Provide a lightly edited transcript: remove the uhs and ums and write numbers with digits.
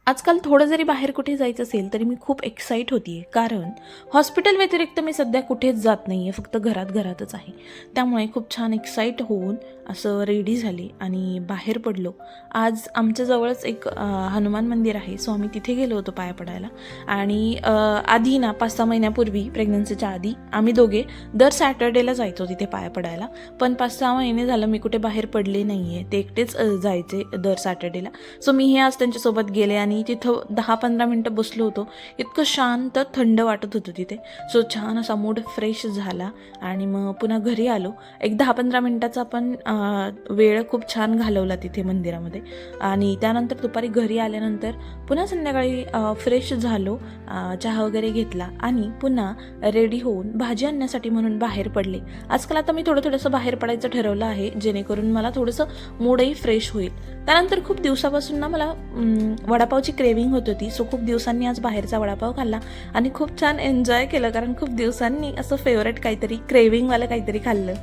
आजकाल थोडं जरी बाहेर कुठे जायचं असेल तरी मी खूप एक्साईट होती आहे, कारण हॉस्पिटल व्यतिरिक्त मी सध्या कुठेच जात नाही आहे, फक्त घरातच आहे. त्यामुळे खूप छान एक्साईट होऊन असं रेडी झाली आणि बाहेर पडलो. आज आमच्या जवळच एक हनुमान मंदिर आहे, सो आम्ही तिथे गेलो होतो पाया पडायला. आणि आधी ना 5-6 महिन्यापूर्वी प्रेग्नन्सीच्या आधी आम्ही दोघे दर सॅटर्डेला जायचो तिथे पाया पडायला. पण 5-6 महिने झालं मी कुठे बाहेर पडले नाही आहे, ते एकटेच जायचे दर सॅटर्डेला. सो मी हे आज त्यांच्यासोबत गेले आणि तिथं 10-15 मिनटं बसलो होतो. इतकं शांत थंड वाटत होतं तिथे. सो छान असा मूड फ्रेश झाला आणि मग पुन्हा घरी आलो. एक 10-15 मिनटाचा पण वेळ खूप छान घालवला तिथे मंदिरामध्ये. आणि त्यानंतर दुपारी घरी आल्यानंतर पुन्हा संध्याकाळी फ्रेश झालो, चहा वगैरे घेतला आणि पुन्हा रेडी होऊन भाजी आणण्यासाठी म्हणून बाहेर पडले. आजकाल आता मी थोडंसं बाहेर पडायचं ठरवलं आहे, जेणेकरून मला थोडंसं मूडही फ्रेश होईल. त्यानंतर खूप दिवसापासून ना मला वडापावची क्रेविंग होत होती. सो खूप दिवसांनी आज बाहेरचा वडापाव खाल्ला आणि खूप छान एन्जॉय केलं, कारण खूप दिवसांनी असं फेवरेट काहीतरी क्रेविंगवालं काहीतरी खाल्लं.